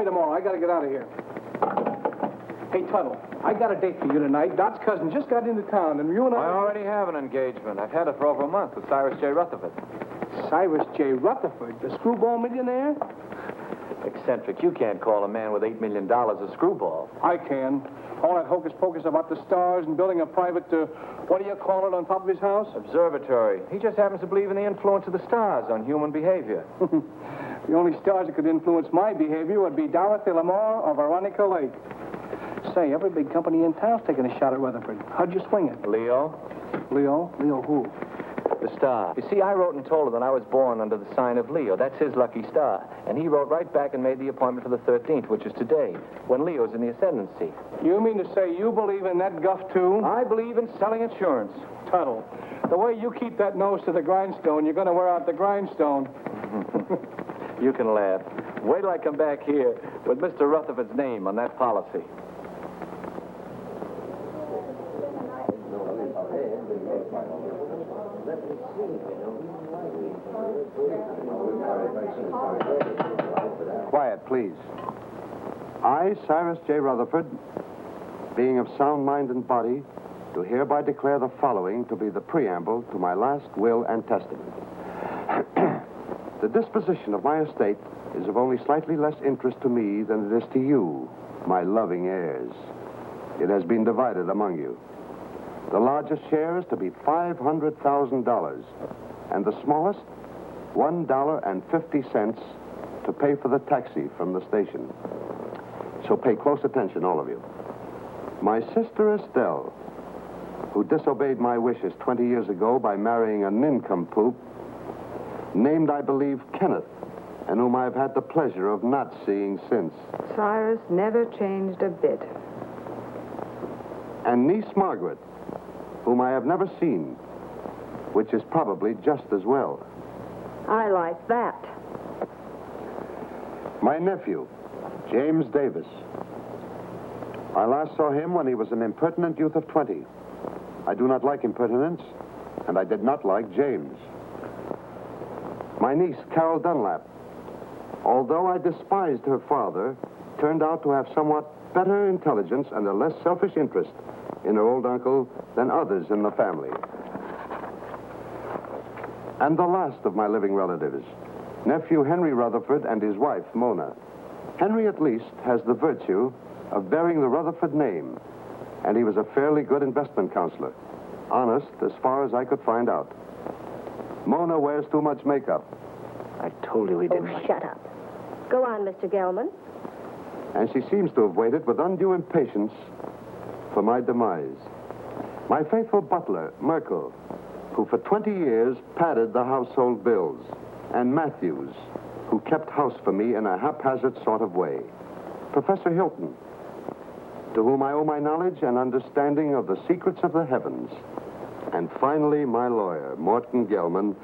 me tomorrow. I got to get out of here. Hey, Tuttle, I got a date for you tonight. Dot's cousin just got into town, and you and I already have an engagement. I've had it for over a month with Cyrus J. Rutherford. Cyrus J. Rutherford, the screwball millionaire? Eccentric. You can't call a man with $8 million a screwball. I can. All that hocus-pocus about the stars and building a private, what do you call it, on top of his house? Observatory. He just happens to believe in the influence of the stars on human behavior. The only stars that could influence my behavior would be Dorothy Lamour or Veronica Lake. Say, every big company in town's taking a shot at Rutherford. How'd you swing it? Leo? Leo? Leo who? The star. You see, I wrote and told her that I was born under the sign of Leo. That's his lucky star. And he wrote right back and made the appointment for the 13th, which is today, when Leo's in the ascendancy. You mean to say you believe in that guff, too? I believe in selling insurance. Tuttle, the way you keep that nose to the grindstone, you're going to wear out the grindstone. You can laugh. Wait till I come back here with Mr. Rutherford's name on that policy. Quiet, please. I, Cyrus J. Rutherford, being of sound mind and body, do hereby declare the following to be the preamble to my last will and testament. The disposition of my estate is of only slightly less interest to me than it is to you, my loving heirs. It has been divided among you. The largest share is to be $500,000, and the smallest, $1.50 to pay for the taxi from the station. So pay close attention, all of you. My sister Estelle, who disobeyed my wishes 20 years ago by marrying a nincompoop, named, I believe, Kenneth, and whom I've had the pleasure of not seeing since. Cyrus never changed a bit. And niece Margaret, whom I have never seen, which is probably just as well. I like that. My nephew, James Davis. I last saw him when he was an impertinent youth of 20. I do not like impertinence, and I did not like James. My niece, Carol Dunlap, although I despised her father, turned out to have somewhat better intelligence and a less selfish interest in her old uncle than others in the family. And the last of my living relatives, nephew Henry Rutherford and his wife, Mona. Henry, at least, has the virtue of bearing the Rutherford name, and he was a fairly good investment counselor. Honest, as far as I could find out. Mona wears too much makeup. I told you he didn't. Oh, shut up. Go on, Mr. Gelman. And she seems to have waited with undue impatience for my demise. My faithful butler, Merkel, who for 20 years padded the household bills, and Matthews, who kept house for me in a haphazard sort of way. Professor Hilton, to whom I owe my knowledge and understanding of the secrets of the heavens. And finally, my lawyer, Morton Gelman.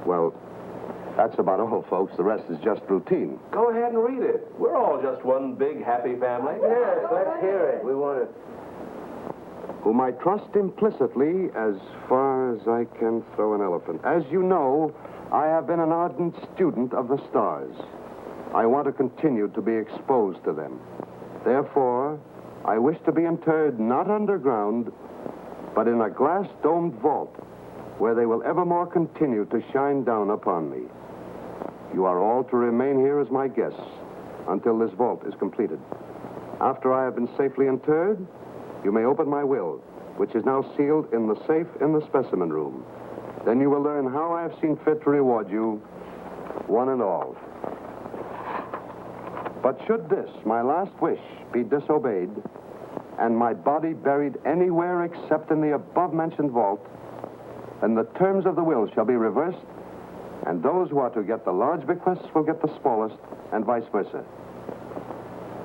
Well, that's about all, folks. The rest is just routine. Go ahead and read it. We're all just one big happy family. Yes, let's hear it. We want to... Whom I trust implicitly as far as I can throw an elephant. As you know, I have been an ardent student of the stars. I want to continue to be exposed to them. Therefore, I wish to be interred not underground, but in a glass-domed vault where they will evermore continue to shine down upon me. You are all to remain here as my guests until this vault is completed. After I have been safely interred, you may open my will, which is now sealed in the safe in the specimen room. Then you will learn how I have seen fit to reward you, one and all. But should this, my last wish, be disobeyed, and my body buried anywhere except in the above-mentioned vault, then the terms of the will shall be reversed, and those who are to get the large bequests will get the smallest, and vice versa.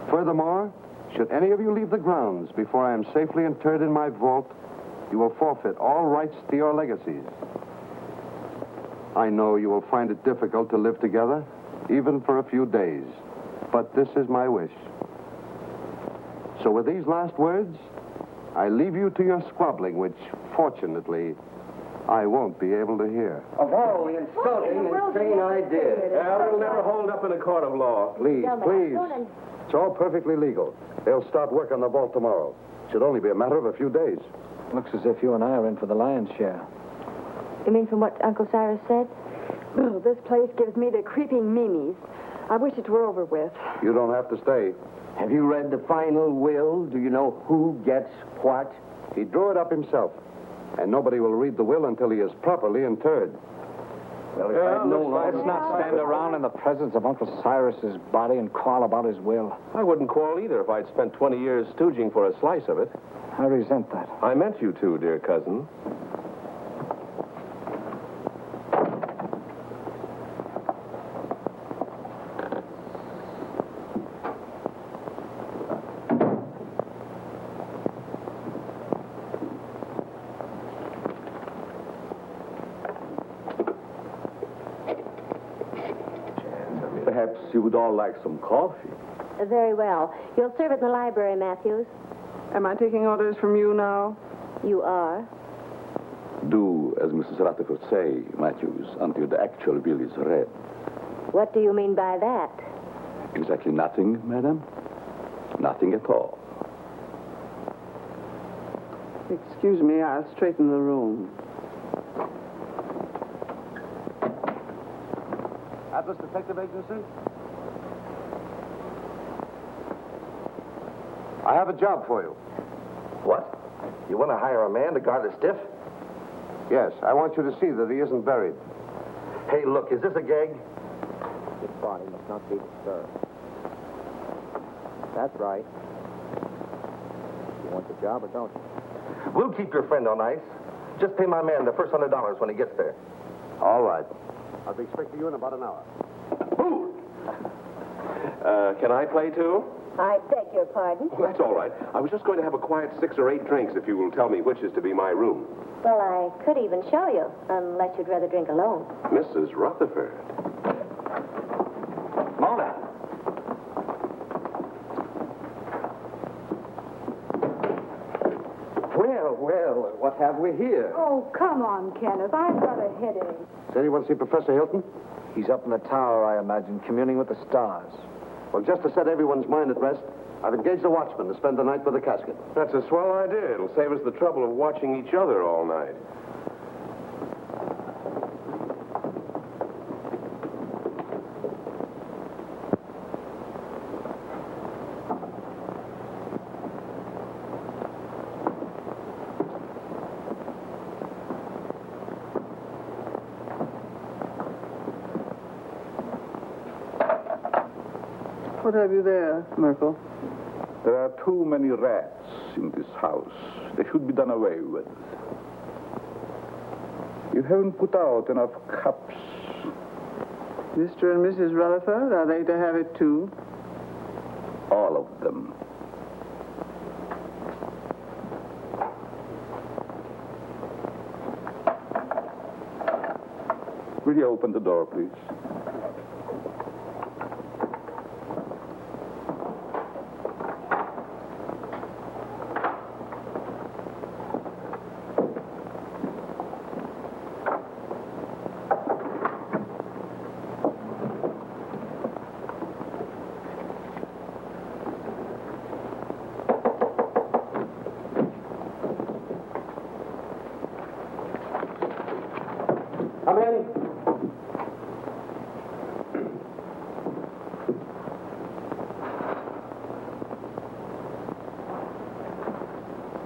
Furthermore, should any of you leave the grounds before I am safely interred in my vault, you will forfeit all rights to your legacies. I know you will find it difficult to live together, even for a few days, but this is my wish. So with these last words, I leave you to your squabbling, which, fortunately, I won't be able to hear. Of all the insulting, insane ideas. Well, it'll never hold up in a court of law. Please, please. It's all perfectly legal. They'll start work on the vault tomorrow. Should only be a matter of a few days. Looks as if you and I are in for the lion's share. You mean from what Uncle Cyrus said? This place gives me the creeping memes. I wish it were over with. You don't have to stay. Have you read the final will? Do you know who gets what? He drew it up himself. And nobody will read the will until he is properly interred. Well, if I'd known Let's not stand around in the presence of Uncle Cyrus's body and quarrel about his will. I wouldn't quarrel either if I'd spent 20 years stooging for a slice of it. I resent that. I meant you to, dear cousin. Perhaps you would all like some coffee. Very well. You'll serve it in the library, Matthews. Am I taking orders from you now? You are. Do as Mrs. Rutherford say, Matthews, until the actual bill is read. What do you mean by that? Exactly nothing, madam. Nothing at all. Excuse me, I'll straighten the room. Atlas Detective Agency? I have a job for you. What? You want to hire a man to guard a stiff? Yes, I want you to see that he isn't buried. Hey, look, is this a gag? His body must not be disturbed. That's right. You want the job or don't you? We'll keep your friend on ice. Just pay my man the first $100 when he gets there. All right. I'll be expecting you in about an hour. Can I play, too? I beg your pardon. Oh, that's all right. I was just going to have a quiet 6 or 8 drinks if you will tell me which is to be my room. Well, I could even show you, unless you'd rather drink alone. Mrs. Rutherford. Mona! Well, what have we here? Oh, come on, Kenneth. I've got a headache. Does anyone see Professor Hilton? He's up in the tower, I imagine, communing with the stars. Well, just to set everyone's mind at rest, I've engaged a watchman to spend the night with the casket. That's a swell idea. It'll save us the trouble of watching each other all night. What have you there, Merkel? There are too many rats in this house. They should be done away with. You haven't put out enough cups. Mr. and Mrs. Rutherford, are they to have it too? All of them. Will you open the door, please? Come in.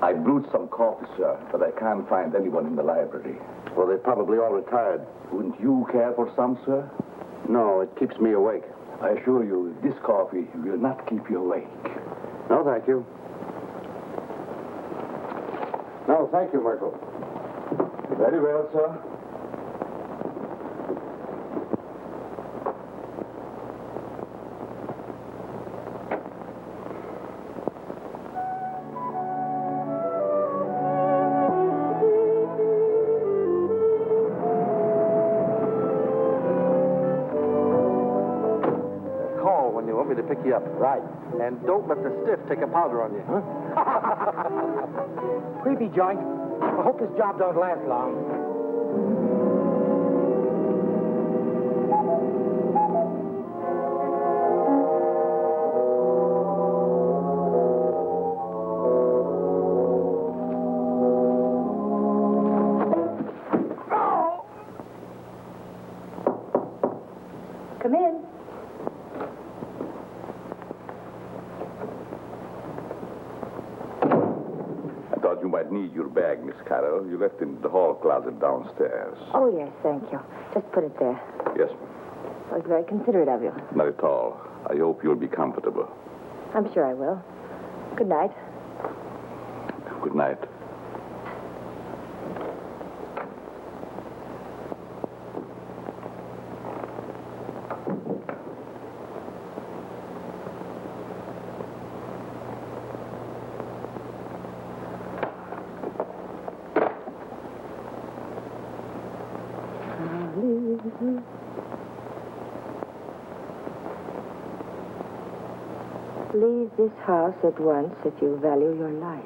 I brewed some coffee, sir, but I can't find anyone in the library. Well, they're probably all retired. Wouldn't you care for some, sir? No, it keeps me awake. I assure you, this coffee will not keep you awake. No, thank you. No, thank you, Merkel. Very well, sir. Call when you want me to pick you up. Right. And don't let the stiff take a powder on you. Creepy joint. I hope this job don't last long. you might need your bag, Miss Carroll. You left it in the hall closet downstairs. Oh, yes, thank you. Just put it there. Yes, ma'am. That was very considerate of you. Not at all. I hope you'll be comfortable. I'm sure I will. Good night. Good night. Leave this house at once if you value your life.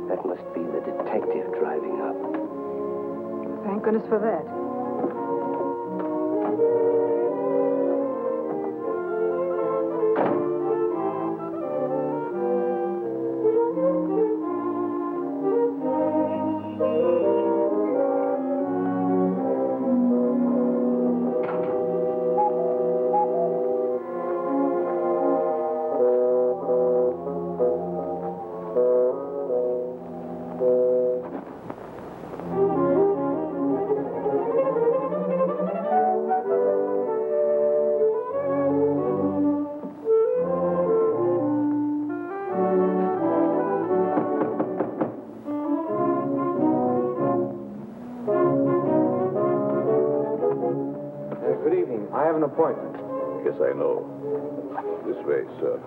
That must be the detective driving up. Thank goodness for that. Good evening. I have an appointment. Yes, I know. This way, sir.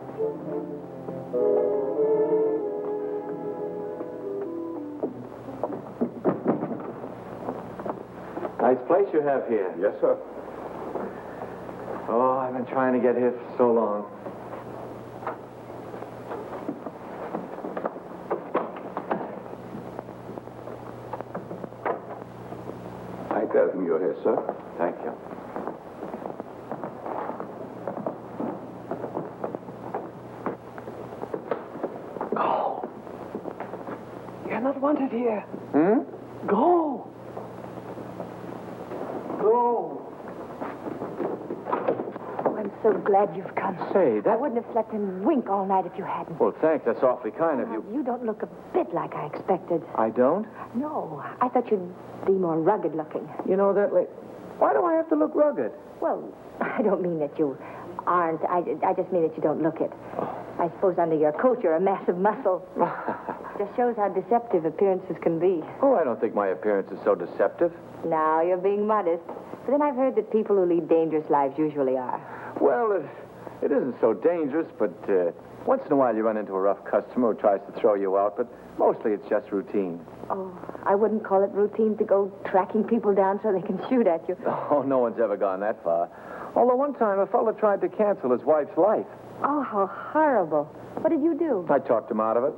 Nice place you have here. Yes, sir. Oh, I've been trying to get here for so long. I tell him you're here, sir. Thank you. Go. You're not wanted here. Hmm? Go. Go. Oh, I'm so glad you've come. Say, I that... wouldn't have slept and wink all night if you hadn't. Well, thanks. That's awfully kind of you. You don't look a bit like I expected. I don't? No, I thought you'd be more rugged looking. You know that Why do I have to look rugged? Well, I don't mean that you aren't. I just mean that you don't look it. I suppose under your coat you're a mass of muscle. Just shows how deceptive appearances can be. Oh, I don't think my appearance is so deceptive. Now, you're being modest. But then I've heard that people who lead dangerous lives usually are. Well, it isn't so dangerous, but once in a while you run into a rough customer who tries to throw you out, but mostly it's just routine. Oh, I wouldn't call it routine to go tracking people down so they can shoot at you. Oh, no one's ever gone that far. Although one time a fellow tried to cancel his wife's life. Oh, how horrible. What did you do? I talked him out of it.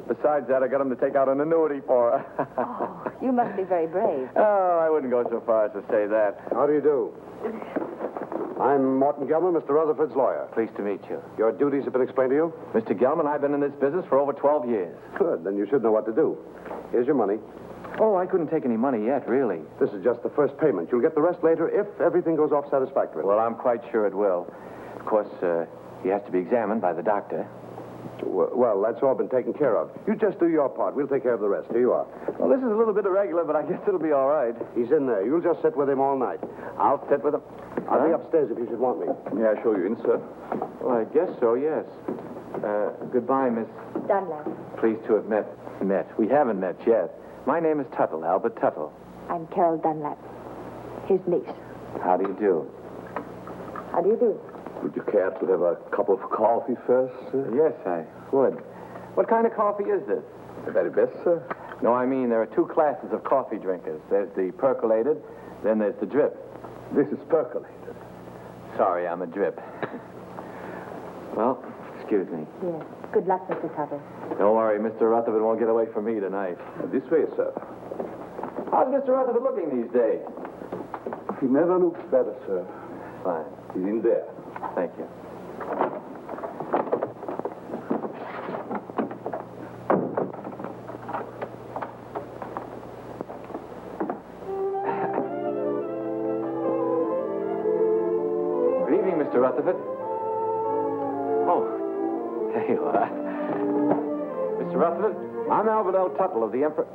Besides that, I got him to take out an annuity for her. Oh, you must be very brave. Oh, I wouldn't go so far as to say that. How do you do? I'm Morton Gelman, Mr. Rutherford's lawyer. Pleased to meet you. Your duties have been explained to you? Mr. Gelman, I've been in this business for over 12 years. Good. Then you should know what to do. Here's your money. Oh, I couldn't take any money yet, really. This is just the first payment. You'll get the rest later if everything goes off satisfactorily. Well, I'm quite sure it will. Of course, he has to be examined by the doctor. Well, that's all been taken care of. You just do your part. We'll take care of the rest. Here you are. Well, this is a little bit irregular, but I guess it'll be all right. He's in there. You'll just sit with him all night. I'll sit with him. I'll be upstairs if you should want me. May I show you in, sir? Well, I guess so, yes. Goodbye, Miss. Dunlap. Pleased to have met. We haven't met yet. My name is Tuttle, Albert Tuttle. I'm Carol Dunlap, his niece. How do you do? How do you do? Would you care to have a cup of coffee first, sir? Yes, I would. What kind of coffee is this? The very best, sir. No, I mean, there are two classes of coffee drinkers. There's the percolated, then there's the drip. This is percolated. Sorry, I'm a drip. Well, excuse me. Yes. Good luck, Mr. Tuttle. Don't worry, Mr. Rutherford won't get away from me tonight. This way, sir. How's Mr. Rutherford looking these days? He never looks better, sir. Fine. He's in there. Thank you. Good evening, Mr. Rutherford. Oh, there you are. Mr. Rutherford, I'm Albert Tuttle of the Emperor...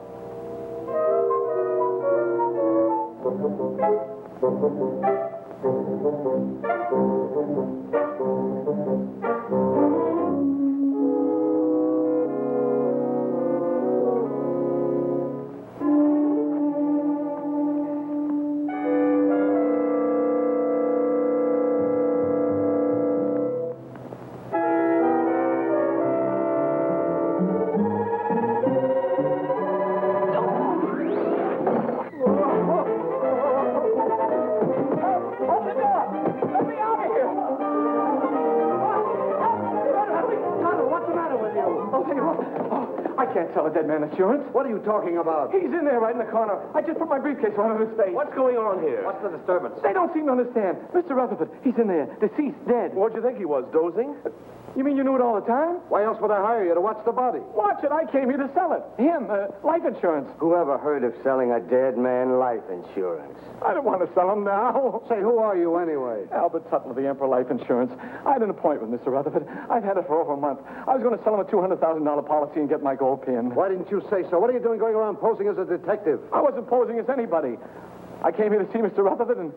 I can't sell a dead man insurance. What are you talking about? He's in there right in the corner. I just put my briefcase on his face. What's going on here? What's the disturbance? They don't seem to understand. Mr. Rutherford, he's in there. Deceased, dead. What'd you think he was, dozing? You mean you knew it all the time? Why else would I hire you to watch the body? Watch it. I came here to sell it. Him, life insurance. Who ever heard of selling a dead man life insurance? I don't want to sell him now. Say, who are you anyway? Albert Tuttle of the Emperor Life Insurance. I had an appointment, Mr. Rutherford. I've had it for over a month. I was going to sell him a $200,000 policy and get my gold pin. Why didn't you say so? What are you doing going around posing as a detective? I wasn't posing as anybody. I came here to see Mr. Rutherford, and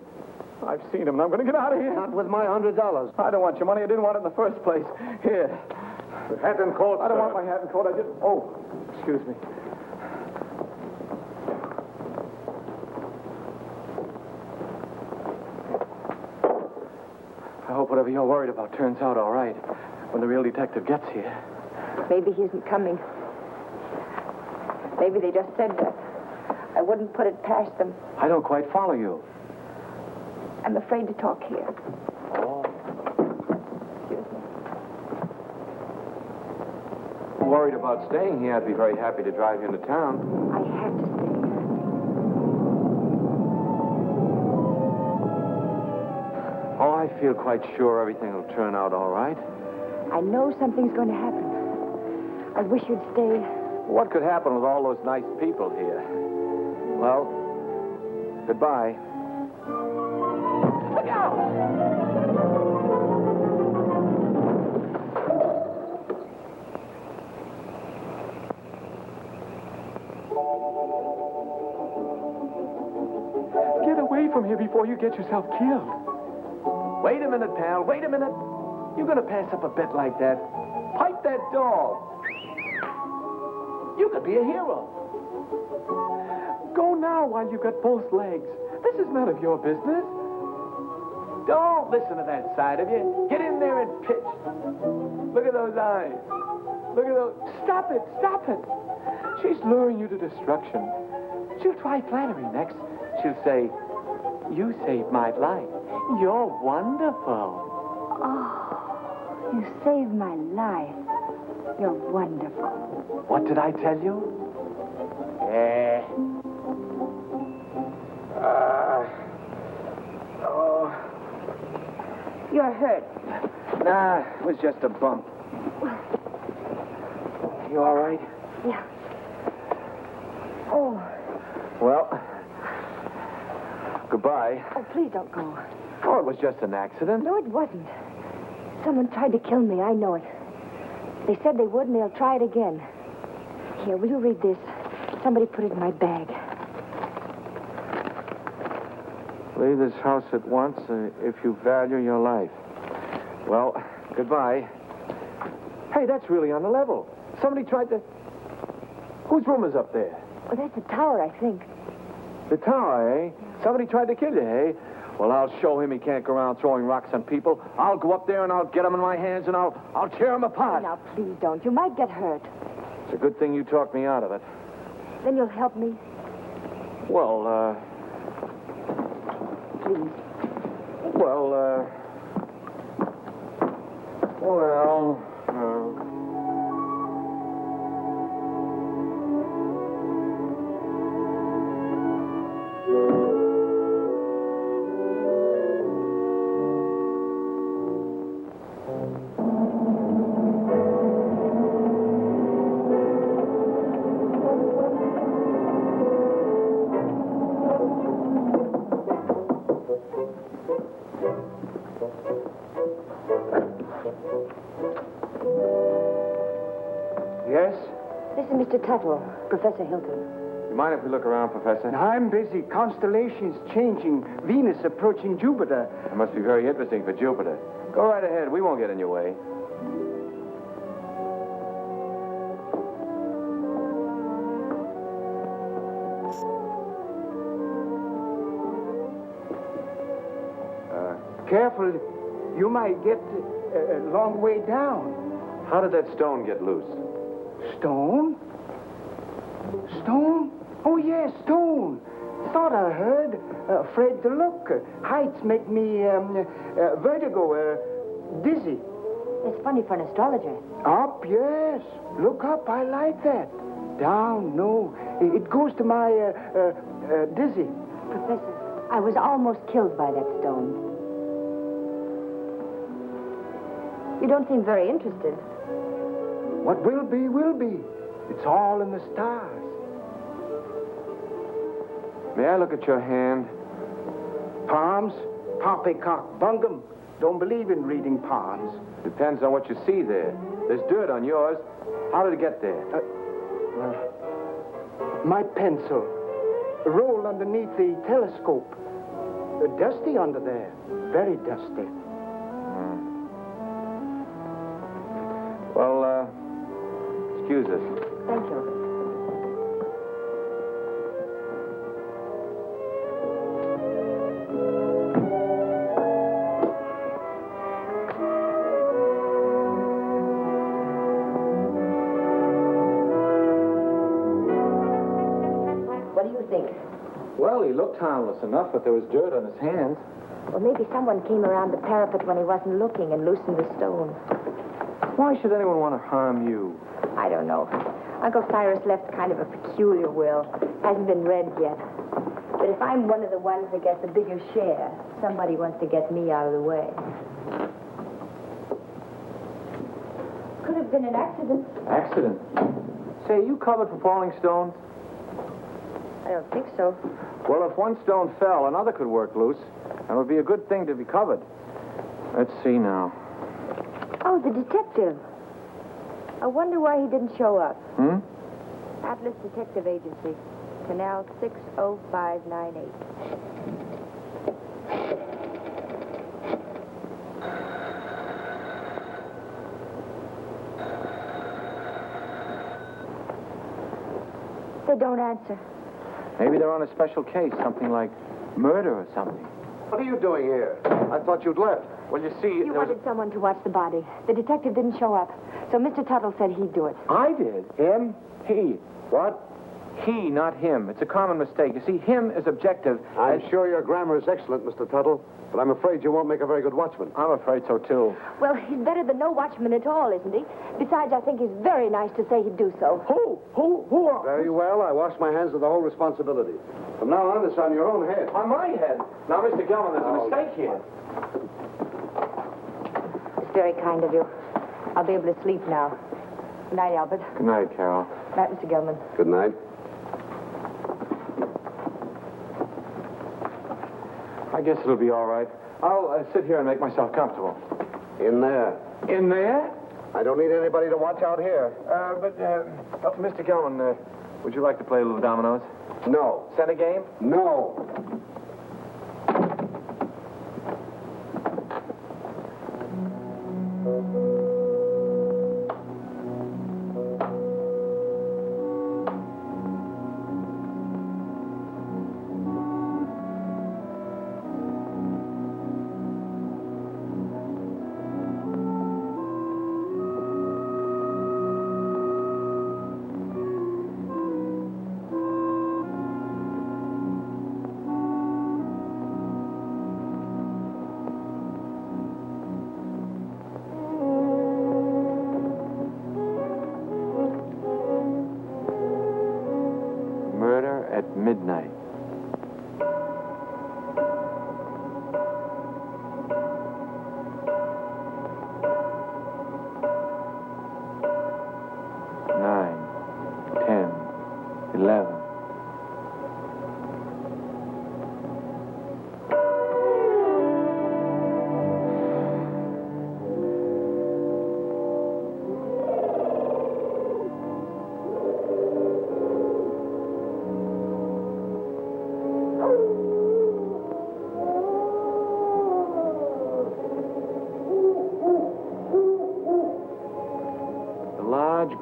I've seen him, and I'm going to get out of here. Not with my $100. I don't want your money. I didn't want it in the first place. Here. Hat and coat, I don't sir. want my hat and coat. I just... Oh, excuse me. I hope whatever you're worried about turns out all right when the real detective gets here. Maybe he isn't coming. Maybe they just said that. I wouldn't put it past them. I don't quite follow you. I'm afraid to talk here. Oh. Excuse me. Worried about staying here. I'd be very happy to drive you into town. I have to stay. Oh, I feel quite sure everything will turn out all right. I know something's going to happen. I wish you'd stay. What could happen with all those nice people here? Well, goodbye. Look out! Get away from here before you get yourself killed. Wait a minute, pal. Wait a minute. You're going to pass up a bet like that. Pipe that dog. You could be a hero. Go now while you've got both legs. This is none of your business. Don't listen to that side of you. Get in there and pitch. Look at those eyes. Look at those. Stop it. Stop it. She's luring you to destruction. She'll try flattery next. She'll say, "You saved my life. You're wonderful." Oh, you saved my life. You're wonderful. What did I tell you? You're hurt. Nah, it was just a bump. You all right? Yeah. Oh. Well, goodbye. Oh, please don't go. Oh, it was just an accident. No, it wasn't. Someone tried to kill me. I know it. They said they would, and they'll try it again. Here, will you read this? Somebody put it in my bag. Leave this house at once if you value your life. Well, goodbye. Hey, that's really on the level. Somebody tried to... Whose room is up there? Oh, that's the tower, I think. The tower, eh? Somebody tried to kill you, eh? Well, I'll show him he can't go around throwing rocks on people. I'll go up there and I'll get him in my hands and I'll tear him apart. Now, please don't. You might get hurt. It's a good thing you talked me out of it. Then you'll help me. Well, Please. Well, is Mr. Tuttle, Professor Hilton. You mind if we look around, Professor? I'm busy. Constellations changing. Venus approaching Jupiter. It must be very interesting for Jupiter. Go right ahead. We won't get in your way. Careful. You might get a long way down. How did that stone get loose? Stone? Stone? Oh, yes, stone. Thought I heard. Afraid to look. Heights make me vertigo, dizzy. It's funny for an astrologer. Up, yes. Look up. I like that. Down, no. It goes to my dizzy. Professor, I was almost killed by that stone. You don't seem very interested. What will be, will be. It's all in the stars. May I look at your hand? Palms? Poppycock bungum. Don't believe in reading palms. Depends on what you see there. There's dirt on yours. How did it get there? My pencil. Rolled underneath the telescope. Dusty under there. Very dusty. Well, excuse us. Thank you. What do you think? Well, he looked harmless enough, but there was dirt on his hands. Well, maybe someone came around the parapet when he wasn't looking and loosened the stone. Why should anyone want to harm you? I don't know. Uncle Cyrus left kind of a peculiar will. Hasn't been read yet. But if I'm one of the ones that gets a bigger share, somebody wants to get me out of the way. Could have been an accident. Accident? Say, you covered for falling stones? I don't think so. Well, if one stone fell, another could work loose. And it would be a good thing to be covered. Let's see now. Oh, the detective. I wonder why he didn't show up. Atlas Detective Agency. Canal 60598. They don't answer. Maybe they're on a special case, something like murder or something. What are you doing here? I thought you'd left. Well, you see... You wanted someone to watch the body. The detective didn't show up. So Mr. Tuttle said he'd do it. I did. Him? He. What? He, not him. It's a common mistake. You see, him is objective. I'm sure your grammar is excellent, Mr. Tuttle, but I'm afraid you won't make a very good watchman. I'm afraid so, too. Well, he's better than no watchman at all, isn't he? Besides, I think he's very nice to say he'd do so. Who are... Very well. I wash my hands of the whole responsibility. From now on, it's on your own head. On my head. Now, Mr. Gelman, there's a mistake here. It's very kind of you. I'll be able to sleep now. Good night, Albert. Good night, Carol. Good night, Mr. Gilman. Good night. I guess it'll be all right. I'll sit here and make myself comfortable. In there. In there? I don't need anybody to watch out here. Mr. Gelman, would you like to play a little dominoes? No. Set a game? No.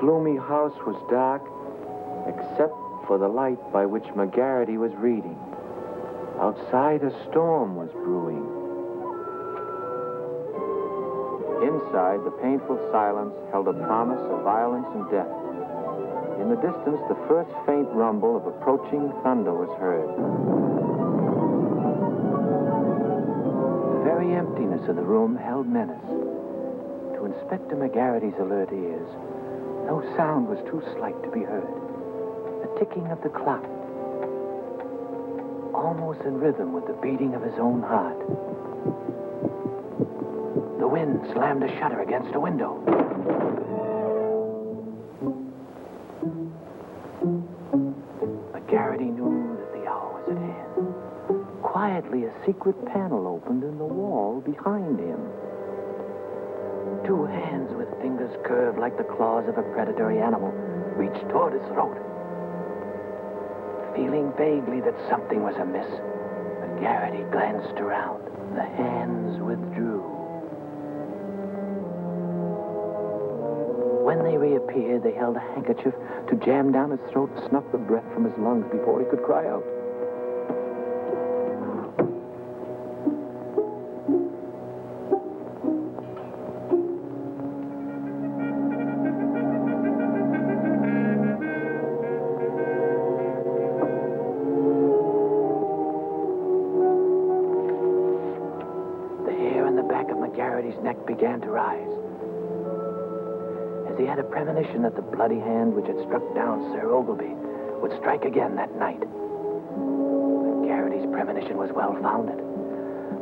gloomy house was dark, except for the light by which McGarity was reading. Outside, a storm was brewing. Inside, the painful silence held a promise of violence and death. In the distance, the first faint rumble of approaching thunder was heard. The very emptiness of the room held menace. To Inspector McGarity's alert ears, no sound was too slight to be heard. The ticking of the clock, almost in rhythm with the beating of his own heart. The wind slammed a shutter against a window. McGarity knew that the hour was at hand. Quietly, a secret panel opened in the wall behind him. Two hands with fingers curved like the claws of a predatory animal reached toward his throat. Feeling vaguely that something was amiss, McGarity glanced around. The hands withdrew. When they reappeared, they held a handkerchief to jam down his throat and snuff the breath from his lungs before he could cry out. McGarity's neck began to rise. As he had a premonition that the bloody hand which had struck down Sir Ogilvy would strike again that night. McGarity's premonition was well-founded,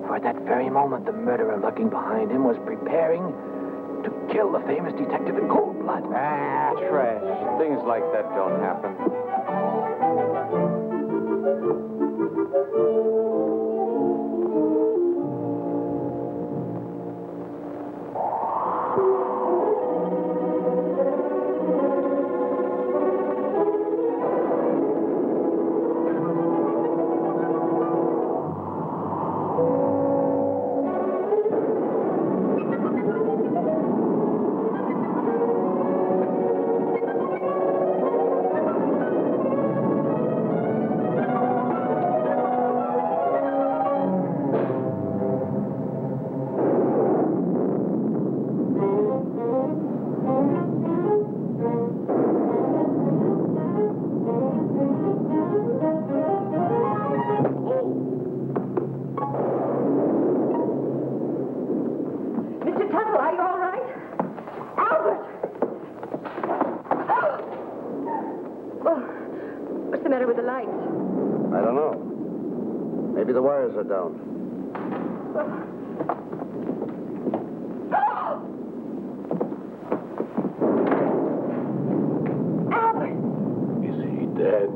for at that very moment the murderer lurking behind him was preparing to kill the famous detective in cold blood. Ah, trash. Things like that don't happen. Maybe the wires are down. Albert! Is he dead?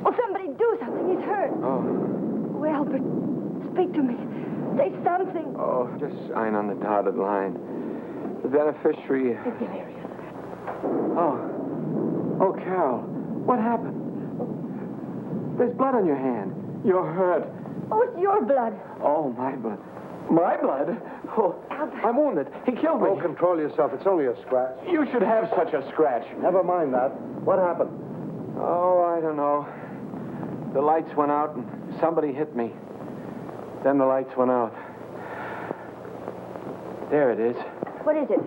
Oh, somebody do something. He's hurt. Oh. Oh, Albert, speak to me. Say something. Oh, just sign on the dotted line. The beneficiary... It's delirious. Oh, Carol, what happened? There's blood on your hand. You're hurt. Oh, it's your blood. Oh, my blood. My blood? Oh, Albert. I'm wounded. He killed me. Oh, control yourself. It's only a scratch. You should have such a scratch. Never mind that. What happened? Oh, I don't know. The lights went out and somebody hit me. Then the lights went out. There it is. What is it?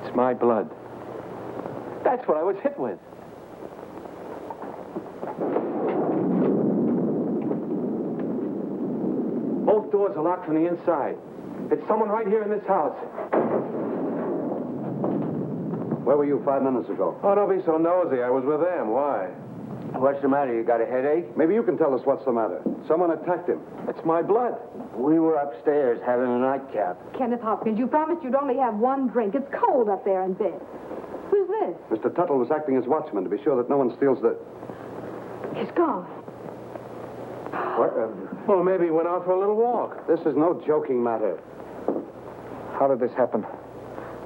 It's my blood. That's what I was hit with. Both doors are locked from the inside. It's someone right here in this house. Where were you 5 minutes ago? Oh, don't be so nosy. I was with them. Why? What's the matter? You got a headache? Maybe you can tell us what's the matter. Someone attacked him. It's my blood. We were upstairs having a nightcap. Kenneth Hopkins, you promised you'd only have one drink. It's cold up there in bed. Who's this? Mr. Tuttle was acting as watchman to be sure that no one steals the... He's gone. What? Well, maybe he went out for a little walk. This is no joking matter. How did this happen?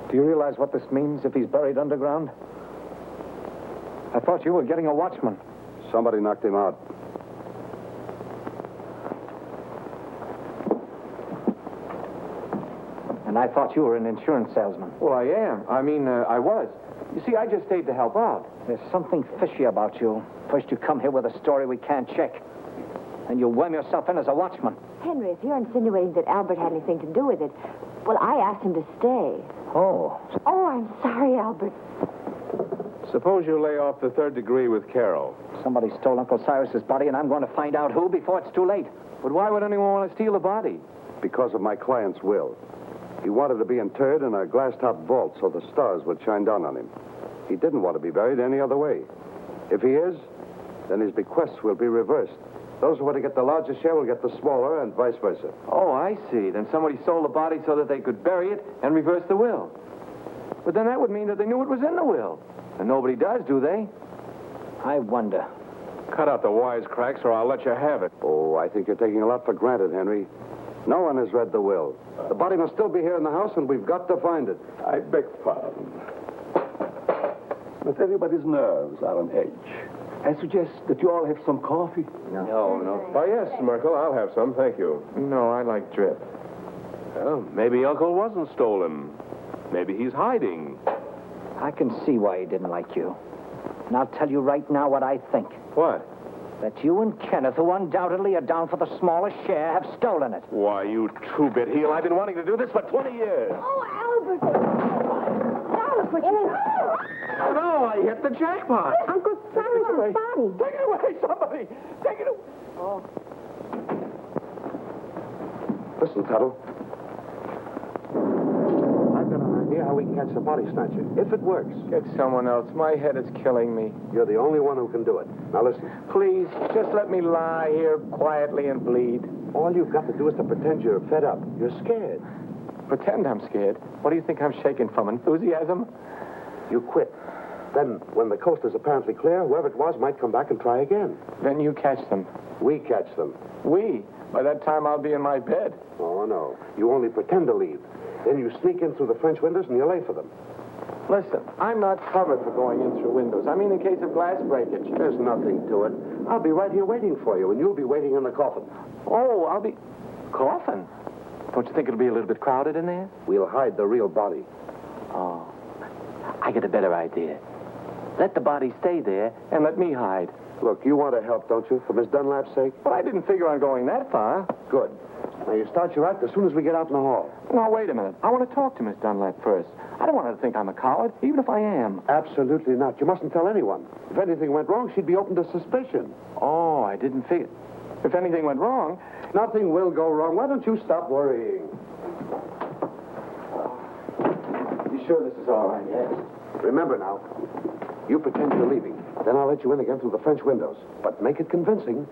Do you realize what this means if he's buried underground? I thought you were getting a watchman. Somebody knocked him out. And I thought you were an insurance salesman. Well, I am. I was. You see, I just stayed to help out. There's something fishy about you. First you come here with a story we can't check. And you worm yourself in as a watchman. Henry, if you're insinuating that Albert had anything to do with it, well, I asked him to stay. Oh. Oh, I'm sorry, Albert. Suppose you lay off the third degree with Carol. Somebody stole Uncle Cyrus's body, and I'm going to find out who before it's too late. But why would anyone want to steal the body? Because of my client's will. He wanted to be interred in a glass-top vault so the stars would shine down on him. He didn't want to be buried any other way. If he is, then his bequests will be reversed. Those who want to get the larger share will get the smaller, and vice versa. Oh, I see. Then somebody stole the body so that they could bury it and reverse the will. But then that would mean that they knew it was in the will. And nobody does, do they? I wonder. Cut out the wisecracks or I'll let you have it. Oh, I think you're taking a lot for granted, Henry. No one has read the will. The body must still be here in the house, and we've got to find it. I beg pardon. But everybody's nerves are on edge. I suggest that you all have some coffee. No. Oh, yes, Merkel, I'll have some, thank you. No, I like drip. Well, maybe Uncle wasn't stolen. Maybe he's hiding. I can see why he didn't like you. And I'll tell you right now what I think. What? That you and Kenneth, who undoubtedly are down for the smallest share, have stolen it. Why, you two-bit heel, I've been wanting to do this for 20 years. Oh, Albert. Albert, what you... Oh, no, I hit the jackpot. Uncle Cyrus's body. Take it away, somebody. Take it away. Oh. Listen, Tuttle. I've got an idea how we can catch the body snatcher. If it works. Get someone else. My head is killing me. You're the only one who can do it. Now listen. Please, just let me lie here quietly and bleed. All you've got to do is to pretend you're fed up. You're scared. Pretend I'm scared. What do you think I'm shaking from? Enthusiasm? You quit. Then, when the coast is apparently clear, whoever it was might come back and try again. Then you catch them. We catch them. We? By that time, I'll be in my bed. Oh, no. You only pretend to leave. Then you sneak in through the French windows and you lay for them. Listen, I'm not covered for going in through windows. I mean, in case of glass breakage. There's nothing to it. I'll be right here waiting for you, and you'll be waiting in the coffin. Oh, I'll be... Coffin? Don't you think it'll be a little bit crowded in there? We'll hide the real body. Oh, I get a better idea. Let the body stay there and let me hide. Look, you want to help, don't you, for Miss Dunlap's sake? Well, I didn't figure on going that far. Good. Now, you start your act as soon as we get out in the hall. No, wait a minute. I want to talk to Miss Dunlap first. I don't want her to think I'm a coward, even if I am. Absolutely not. You mustn't tell anyone. If anything went wrong, she'd be open to suspicion. Oh, I didn't figure... If anything went wrong... Nothing will go wrong. Why don't you stop worrying? You sure this is all right? Yes. Remember now, you pretend you're leaving. Then I'll let you in again through the French windows. But make it convincing.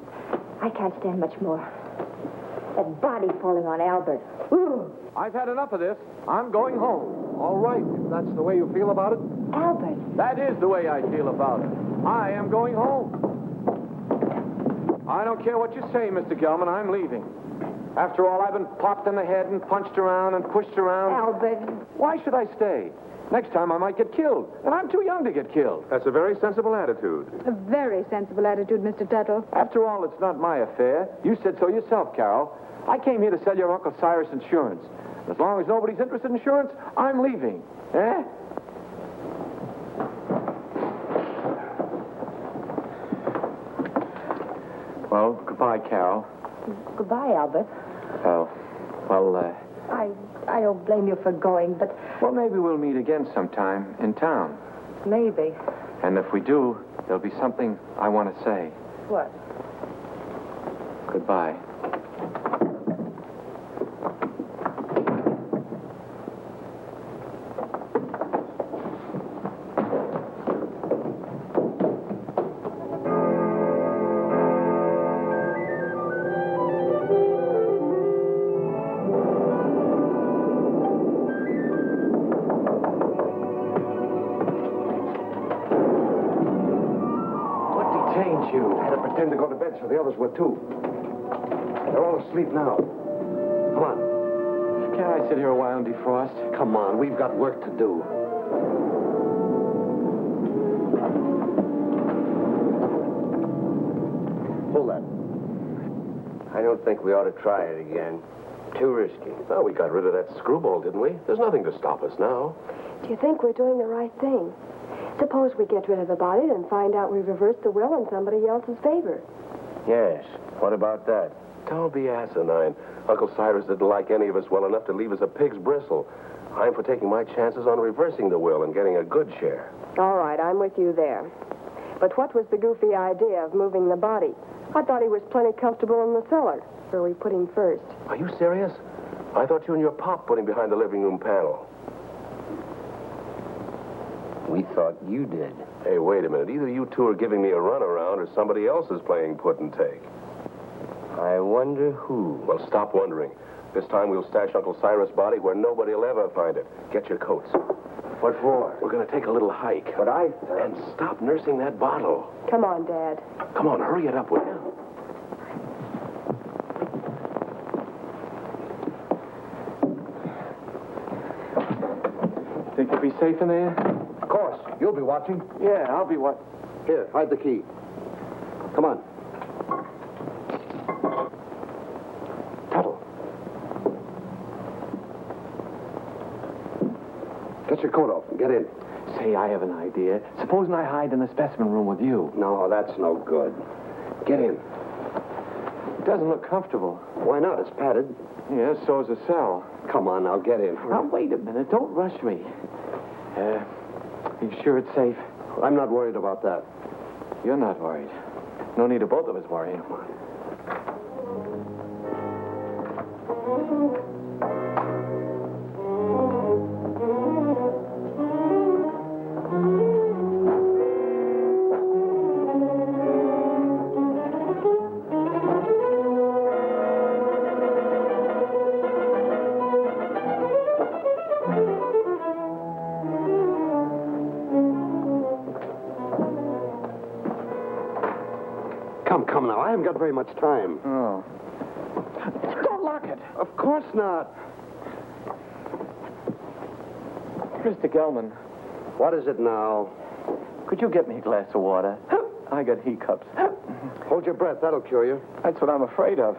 I can't stand much more. That body falling on Albert. Ooh. I've had enough of this. I'm going home. All right, if that's the way you feel about it. Albert. That is the way I feel about it. I am going home. I don't care what you say, Mr. Gelman. I'm leaving. After all, I've been popped in the head and punched around and pushed around. Albert. Why should I stay? Next time I might get killed, and I'm too young to get killed. That's a very sensible attitude. A very sensible attitude, Mr. Tuttle. After all, it's not my affair. You said so yourself, Carol. I came here to sell your Uncle Cyrus insurance. As long as nobody's interested in insurance, I'm leaving. Eh? Well, goodbye, Carol. Goodbye, Albert. Oh, well, I don't blame you for going, but well, maybe we'll meet again sometime in town. maybe. And if we do, there'll be something I want to say. What? Goodbye. Pretend to go to bed so the others would too. They're all asleep now. Come on. Can't I sit here a while and defrost? Come on, we've got work to do. Hold that. I don't think we ought to try it again. Too risky. Well, we got rid of that screwball, didn't we? There's nothing to stop us now. Do you think we're doing the right thing? Suppose we get rid of the body and find out we reversed the will in somebody else's favor. Yes. What about that? Don't be asinine. Uncle Cyrus didn't like any of us well enough to leave us a pig's bristle. I'm for taking my chances on reversing the will and getting a good share. All right, I'm with you there. But what was the goofy idea of moving the body? I thought he was plenty comfortable in the cellar, where we put him first. Are you serious? I thought you and your pop put him behind the living room panel. We thought you did. Hey, wait a minute. Either you two are giving me a runaround or somebody else is playing put and take. I wonder who. Well, stop wondering. This time we'll stash Uncle Cyrus' body where nobody will ever find it. Get your coats. What for? We're going to take a little hike. But I... And stop nursing that bottle. Come on, Dad. Come on, hurry it up, will you? Think you'll be safe in there? Of course. You'll be watching. Yeah, I'll be what? Here, hide the key. Come on. Tuttle. Get your coat off and get in. Say, I have an idea. Supposing I hide in the specimen room with you. No, that's no good. Get in. It doesn't look comfortable. Why not? It's padded. Yeah, so's the cell. Come on, now get in. Now, wait a minute. Don't rush me. You sure it's safe? I'm not worried about that. You're not worried. No need of both of us worrying. Come now. I haven't got very much time. Oh. Don't lock it. Of course not. Mr. Gelman, What is it now? could you get me a glass of water? I got hiccups. Hold your breath. That'll cure you. That's what I'm afraid of.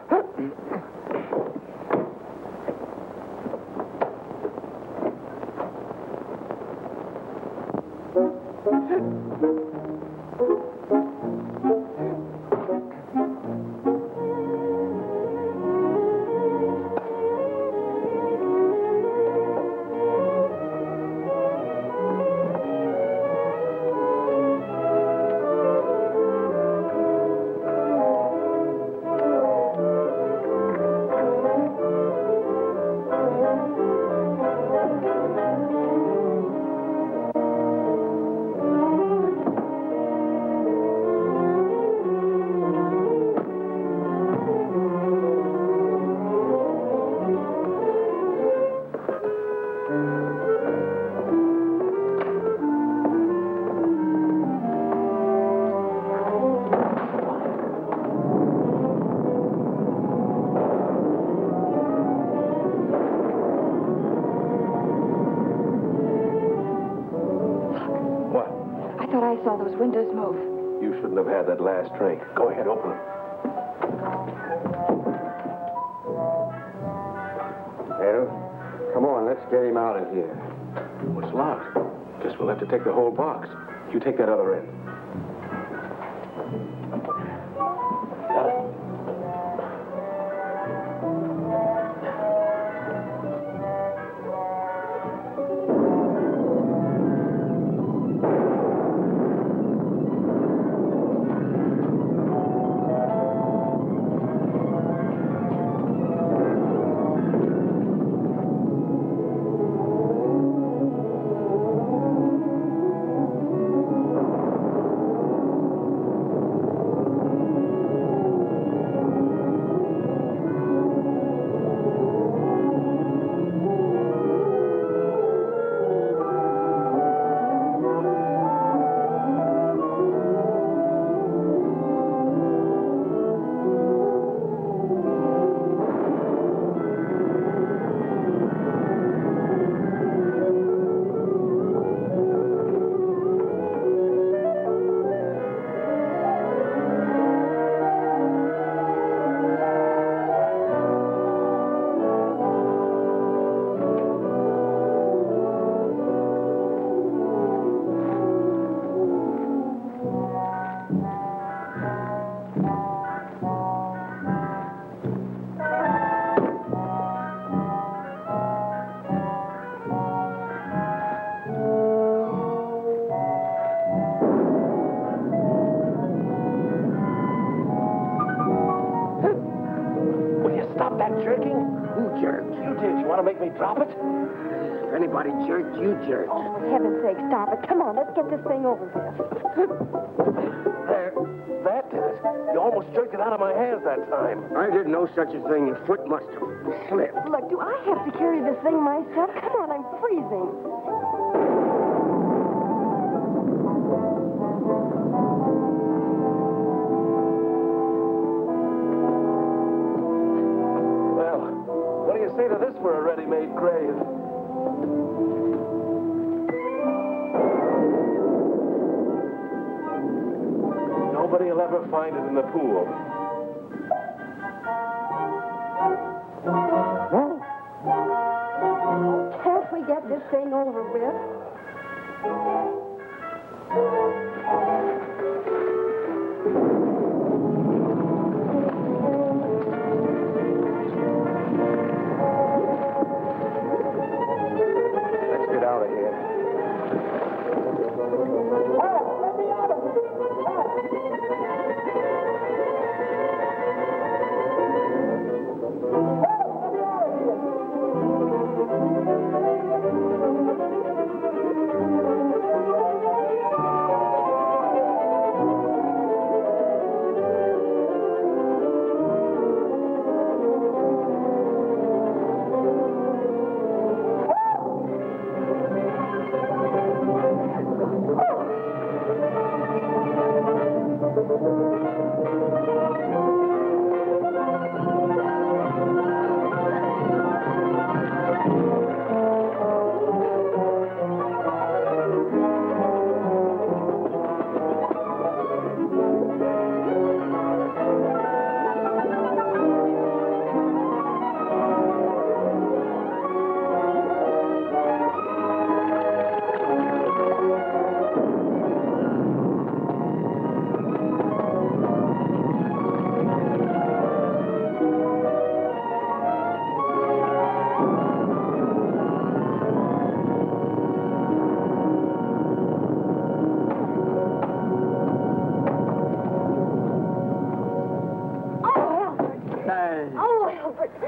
I thought I saw those windows move. You shouldn't have had that last drink. Go ahead, open them. Well, come on. Let's get him out of here. It's locked. Guess we'll have to take the whole box. You take that other end. Got it. to make me drop it? If anybody jerked, you jerked. Oh, for heaven's sake, stop it. Come on, let's get this thing over with. There. That did it. You almost jerked it out of my hands that time. I did no such a thing. Your foot must have slipped. Look, do I have to carry this thing myself? Come on, I'm freezing. Well, what do you say to this for a ready-made grave? Nobody will ever find it in the pool. Can't we get this thing over with? Let's get out of here.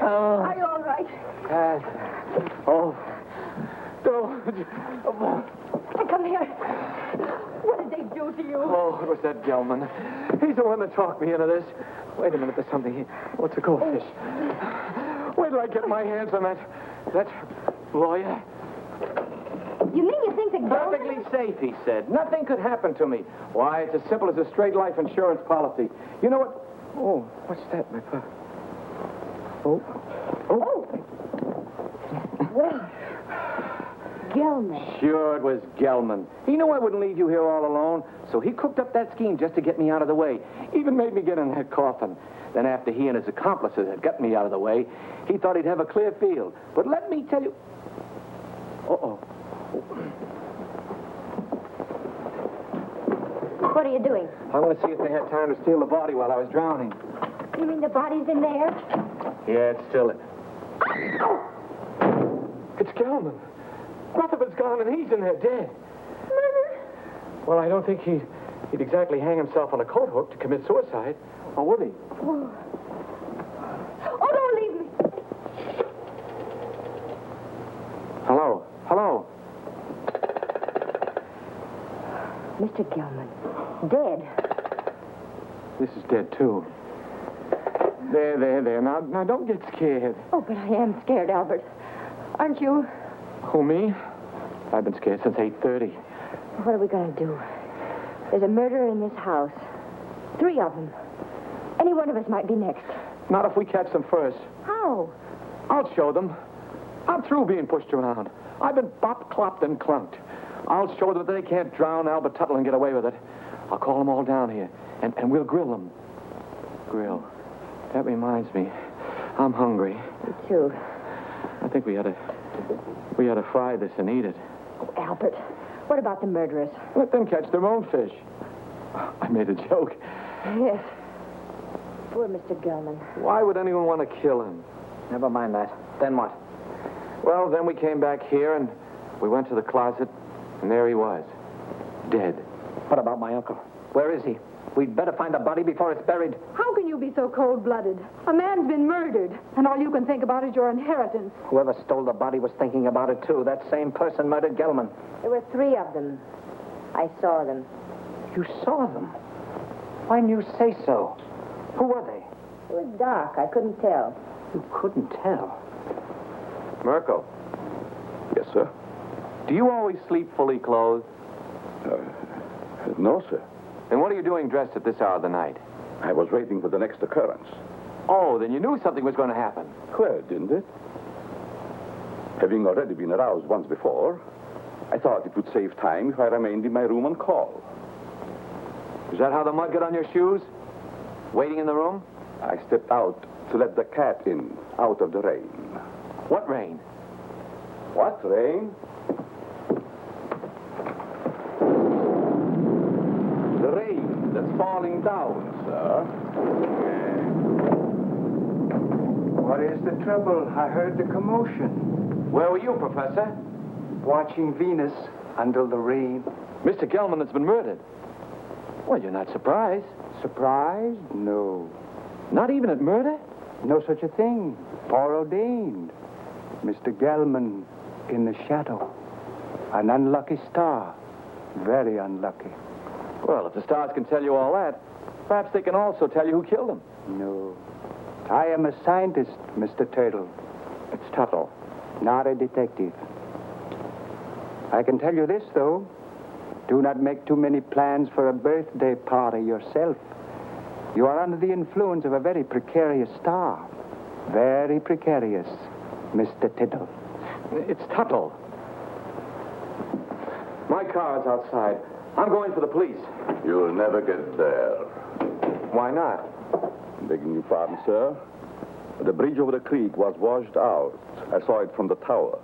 Are you all right? Come here. What did they do to you? Oh, it was that Gelman. He's the one that talked me into this. Wait a minute, there's something here. What's a goldfish? Wait till I get my hands on that lawyer. You mean you think that Perfectly safe, he said. Nothing could happen to me. Why, it's as simple as a straight life insurance policy. You know what? Oh, what's that, my papa? Oh. Well, Gelman. Sure, it was Gelman. He knew I wouldn't leave you here all alone, so he cooked up that scheme just to get me out of the way. Even made me get in that coffin. Then after he and his accomplices had got me out of the way, he thought he'd have a clear field. But let me tell you... Uh-oh. What are you doing? I want to see if they had time to steal the body while I was drowning. You mean the body's in there? Yeah, it's still... It's Gelman. Rutherford's gone and he's in there dead. Murder? Well, I don't think he'd exactly hang himself on a coat hook to commit suicide. Or would he? Oh, don't leave me. Hello? Hello? Mr. Gelman. Dead. This is dead, too. There. Now, don't get scared. Oh, but I am scared, Albert. Aren't you? Who, me? I've been scared since 8:30. What are we going to do? There's a murderer in this house. 3 of them. Any one of us might be next. Not if we catch them first. How? I'll show them. I'm through being pushed around. I've been bopped, clopped, and clunked. I'll show them that they can't drown Albert Tuttle and get away with it. I'll call them all down here, and we'll grill them. Grill. That reminds me. I'm hungry. Me too. I think we ought to fry this and eat it. Oh, Albert, what about the murderers? Let them catch their own fish. I made a joke. Yes. Poor Mr. Gelman. Why would anyone want to kill him? Never mind that. Then what? Well, then we came back here and we went to the closet, and there he was. Dead. What about my uncle? Where is he? We'd better find the body before it's buried. How can you be so cold-blooded? A man's been murdered, and all you can think about is your inheritance. Whoever stole the body was thinking about it, too. That same person murdered Gelman. There were 3 of them. I saw them. You saw them? Why didn't you say so? Who were they? It was dark. I couldn't tell. You couldn't tell. Merkel, Yes, sir. do you always sleep fully clothed? No, sir. And what are you doing dressed at this hour of the night? I was waiting for the next occurrence. Oh, then you knew something was going to happen. Well, didn't it? Having already been aroused once before, I thought it would save time if I remained in my room on call. Is that how the mud got on your shoes? Waiting in the room? I stepped out to let the cat in, out of the rain. What rain? What rain? The rain that's falling down, sir. What is the trouble? I heard the commotion. Where were you, Professor? Watching Venus under the rain. Mr. Gelman has been murdered. Well, you're not surprised. Surprised? No. Not even at murder? No such a thing. Foreordained. Mr. Gelman in the shadow. An unlucky star. Very unlucky. Well, if the stars can tell you all that, perhaps they can also tell you who killed him. No. I am a scientist, Mr. Turtle. It's Tuttle. Not a detective. I can tell you this, though. Do not make too many plans for a birthday party yourself. You are under the influence of a very precarious star. Very precarious, Mr. Tittle. It's Tuttle. My car's outside. I'm going for the police. You'll never get there. Why not? Begging your pardon, sir. The bridge over the creek was washed out. I saw it from the tower.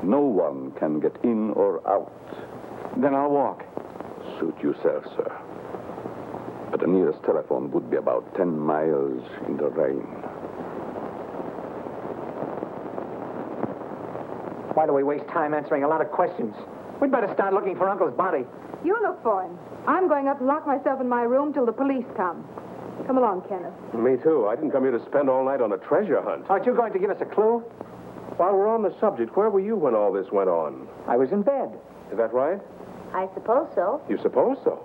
No one can get in or out. Then I'll walk. Suit yourself, sir. But the nearest telephone would be about 10 miles in the rain. Why do we waste time answering a lot of questions? We'd better start looking for Uncle's body. You look for him. I'm going up to lock myself in my room till the police come. Come along, Kenneth. Me too. I didn't come here to spend all night on a treasure hunt. Aren't you going to give us a clue? While we're on the subject, where were you when all this went on? I was in bed. Is that right? I suppose so. You suppose so?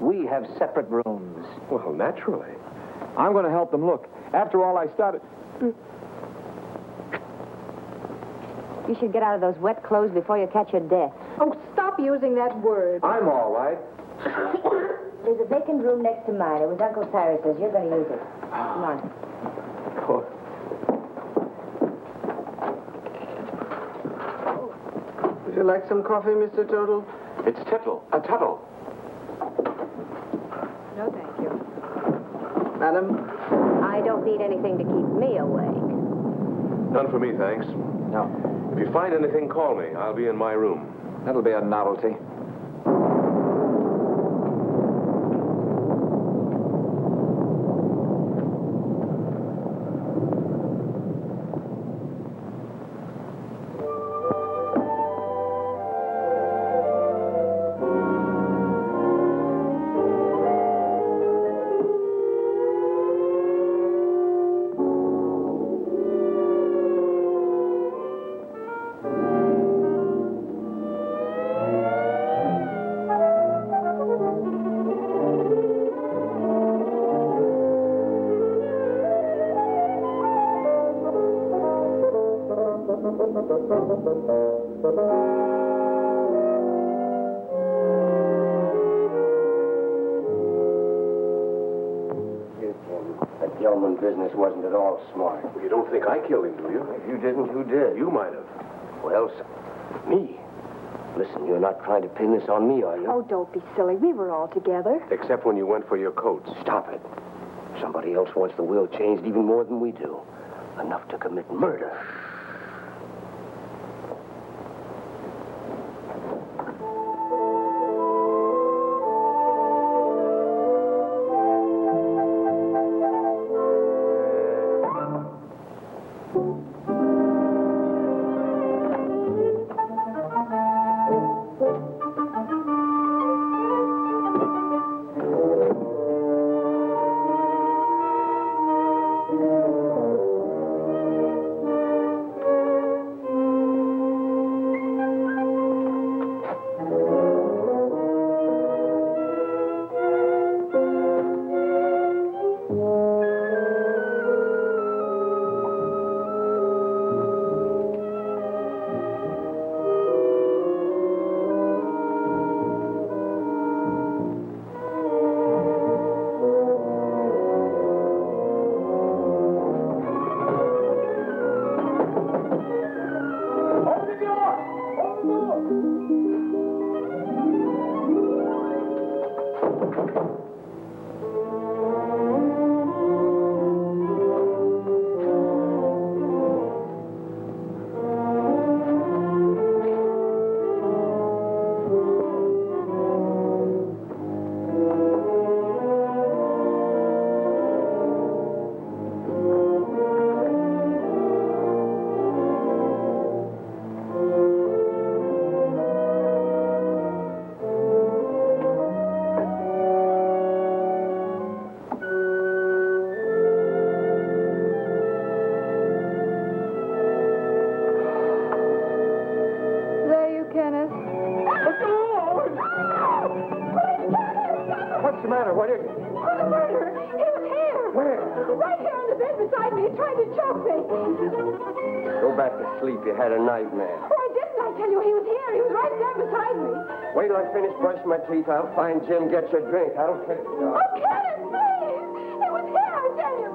We have separate rooms. Well, naturally. I'm going to help them look. After all, I started... You should get out of those wet clothes before you catch your death. Oh, stop using that word. I'm all right. There's a vacant room next to mine. It was Uncle Cyrus's. You're going to use it. Come on. Would you like some coffee, Mr. Tuttle? It's Tuttle. Tuttle. No, thank you. Madam? I don't need anything to keep me awake. None for me, thanks. No. If you find anything, call me. I'll be in my room. That'll be a novelty. That Gelman business wasn't at all smart. You don't think I killed him, do you? If you didn't, who did? You might have. Well, me. Listen, you're not trying to pin this on me, are you? Oh, don't be silly. We were all together. Except when you went for your coats. Stop it. Somebody else wants the will changed even more than we do. Enough to commit murder. There you, Kenneth. What's the matter? What is it? Oh, the murderer! He was here! Where? Right here on the bed beside me. He tried to choke me. Go back to sleep. You had a nightmare. Oh, I didn't. I tell you, he was here. He was right there beside me. Wait till I finish brushing my teeth. I'll find Jim, get your drink. I don't care. Oh, Kenneth, please! He was here, I tell you.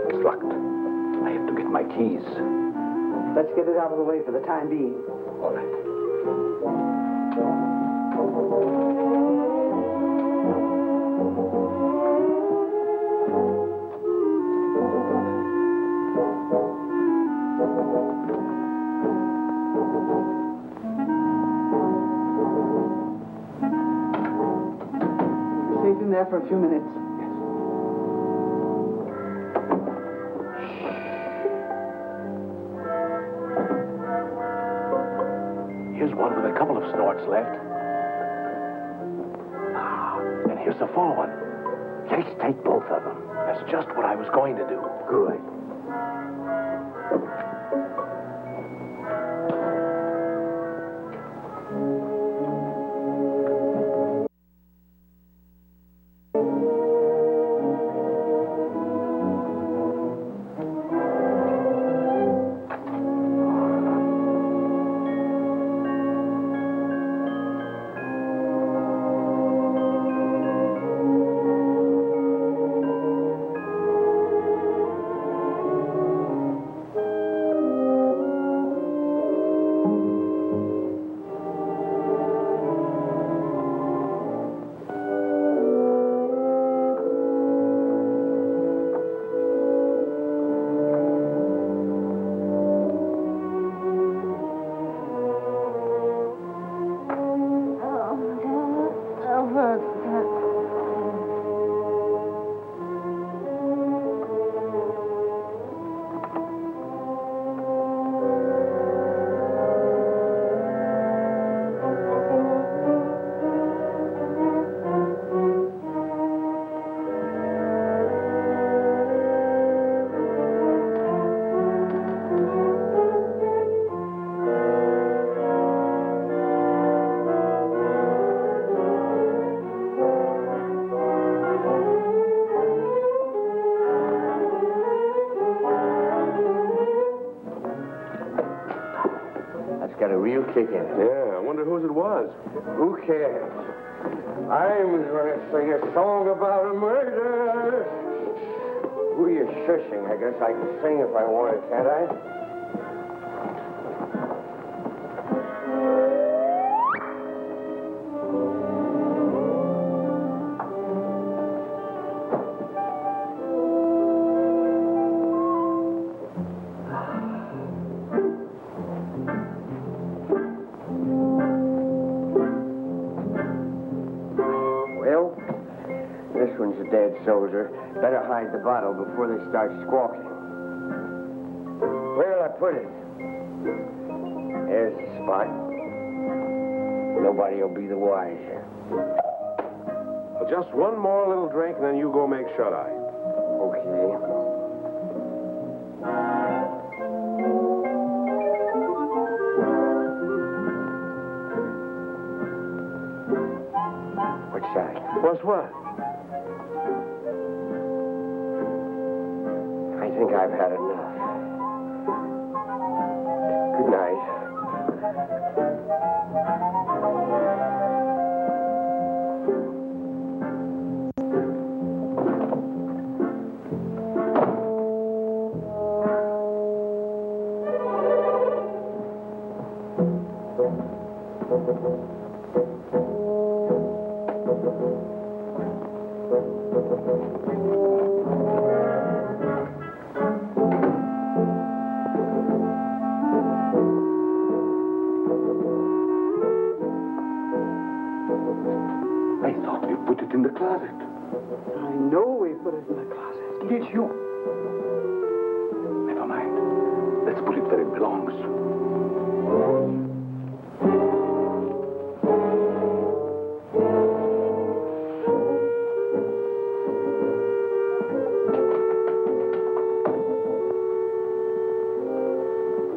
It's locked. I have to get my keys. Let's get it out of the way for the time being. All right. Safe in there for a few minutes. Here's one with a couple of snorts left. Ah, and here's the full one. Let's take both of them. That's just what I was going to do. Good. Got a real kick in it. Yeah, I wonder whose it was. Who cares? I'm going to sing a song about a murder. Who are you shushing? I guess I can sing if I wanted, can't I? soldier. Better hide the bottle before they start squawking. Where'll I put it? There's the spot. Nobody will be the wiser. Well, just one more little drink, and then you go make shut-eye. Okay. What's that? What's what? I think I've had enough. Good night. I thought you put it in the closet. I know we put it in the closet. Did you? Never mind. Let's put it where it belongs.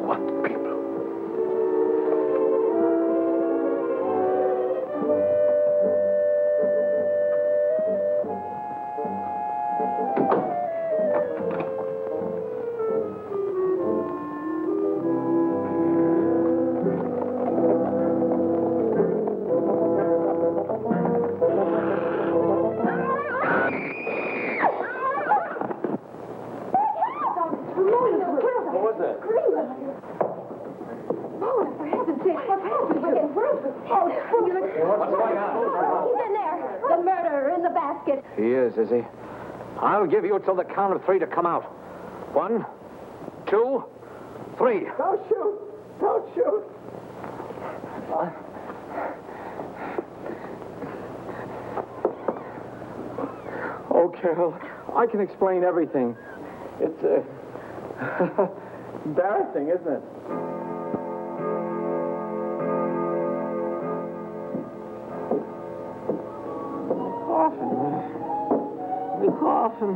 What people? What was that? Oh, for heaven's sake, what's happened? We're getting worse. What's going on? He's in there. The murderer in the basket. He is he? I'll give you till the count of 3 to come out. 1, 2, 3. Don't shoot! Don't shoot! Oh, Carol, I can explain everything. It's, embarrassing, isn't it? The coffin.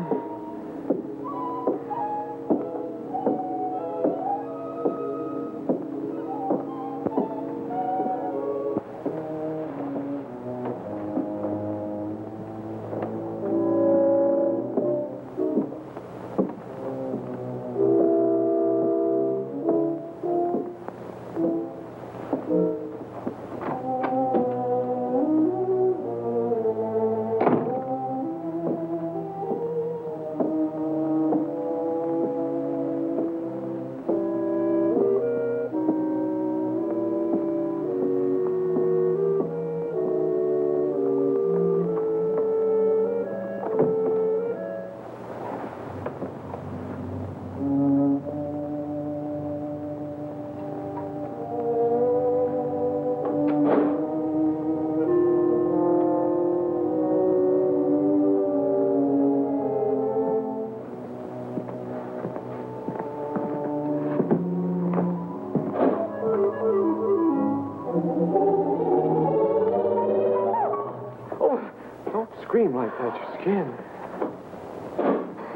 Scream like that, your skin.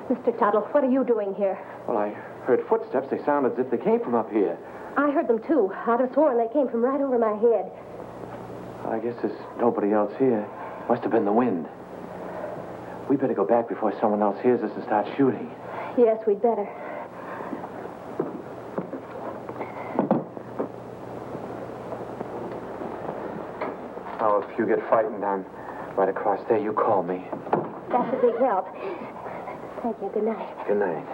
Mr. Tuttle, what are you doing here? Well, I heard footsteps. They sounded as if they came from up here. I heard them, too. I'd have sworn they came from right over my head. I guess there's nobody else here. Must have been the wind. We better go back before someone else hears us and starts shooting. Yes, we'd better. Oh, if you get frightened, I'm right across there. You call me. That's a big help. Thank you. Good night. Good night.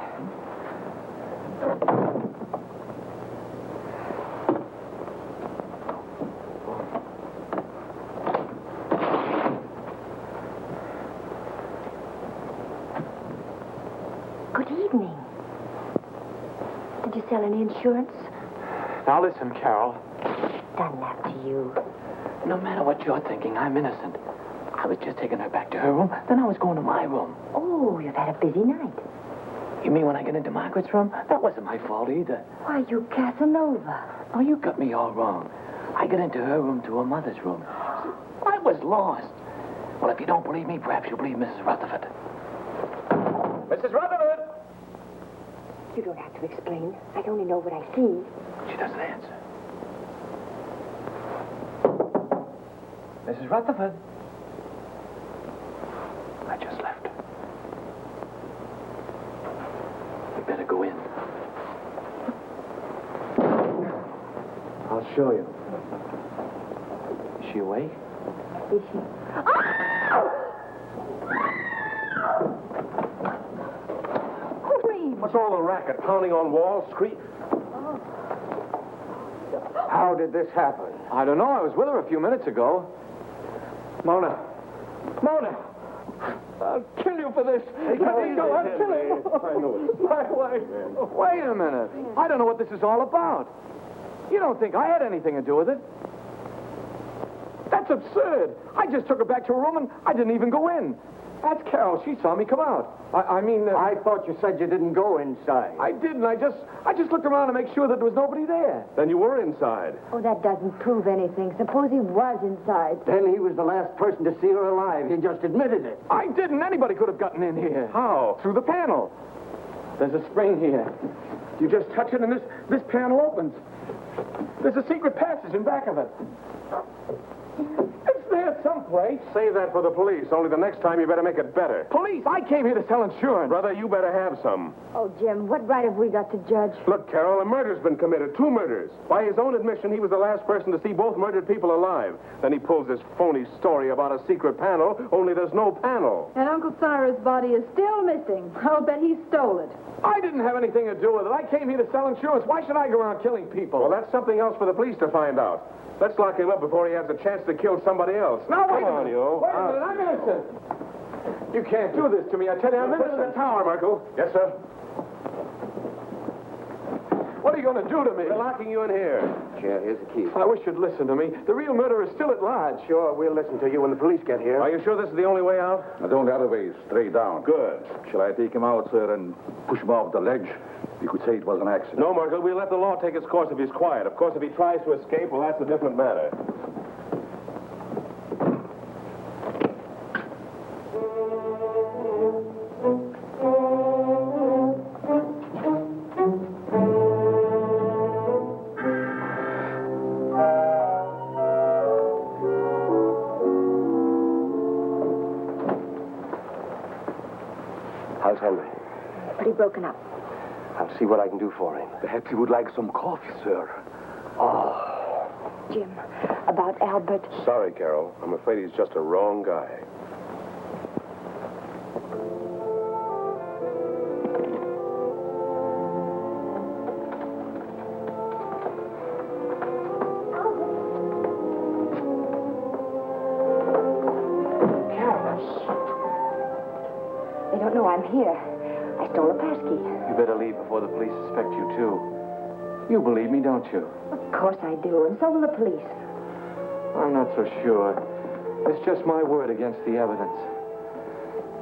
Good evening. Did you sell any insurance? Now listen, Carol. Done that to you. No matter what you're thinking, I'm innocent. I was just taking her back to her room, then I was going to my room. Oh, you've had a busy night. You mean when I got into Margaret's room? That wasn't my fault either. Why, you Casanova. Oh, you got me all wrong. I got into her room to her mother's room. I was lost. Well, if you don't believe me, perhaps you'll believe Mrs. Rutherford. Mrs. Rutherford! You don't have to explain. I only know what I've seen. She doesn't answer. Mrs. Rutherford. I just left her. We better go in. I'll show you. Is she awake? Is she? What's all the racket? Pounding on walls, How did this happen? I don't know. I was with her a few minutes ago. Mona! I'll kill you for this. Let me go. I'll kill you. I know it. My wife. Wait a minute. I don't know what this is all about. You don't think I had anything to do with it? That's absurd. I just took her back to her room and I didn't even go in. That's Carol. She saw me come out. I thought you said you didn't go inside. I didn't. I just looked around to make sure that there was nobody there. Then you were inside. Oh, that doesn't prove anything. Suppose he was inside. Then he was the last person to see her alive. He just admitted it. I didn't. Anybody could have gotten in here. How? Through the panel. There's a spring here. You just touch it and this panel opens. There's a secret passage in back of it. It's there someplace. Save that for the police. Only the next time you better make it better. Police! I came here to sell insurance. Brother, you better have some. Oh, Jim, what right have we got to judge? Look, Carol, a murder's been committed. 2 murders. By his own admission, he was the last person to see both murdered people alive. Then he pulls this phony story about a secret panel, only there's no panel. And Uncle Cyrus' body is still missing. I'll bet he stole it. I didn't have anything to do with it. I came here to sell insurance. Why should I go around killing people? Well, that's something else for the police to find out. Let's lock him up before he has a chance to kill somebody else. Now, wait Come a on, minute. you. Wait a minute. I'm innocent. You can't do this to me. I tell you, I'm Put it in the innocent. tower, Merkel. Yes, sir. What are you going to do to me? We're locking you in here. Chair, here's the key. I wish you'd listen to me. The real murderer is still at large. Sure, we'll listen to you when the police get here. Are you sure this is the only way out? The only other way is straight down. Good. Shall I take him out, sir, and push him off the ledge? You could say it was an accident. No, Merkel, we'll let the law take its course if he's quiet. Of course, if he tries to escape, well, that's a different matter. How's Henry? Pretty broken up. I'll see what I can do for him. Perhaps he would like some coffee, sir. Jim, about Albert. Sorry, Carol. I'm afraid he's just a wrong guy. They don't know I'm here. I stole a passkey. You better leave before the police suspect you, too. You believe me, don't you? Of course I do, and so will the police. I'm not so sure. It's just my word against the evidence.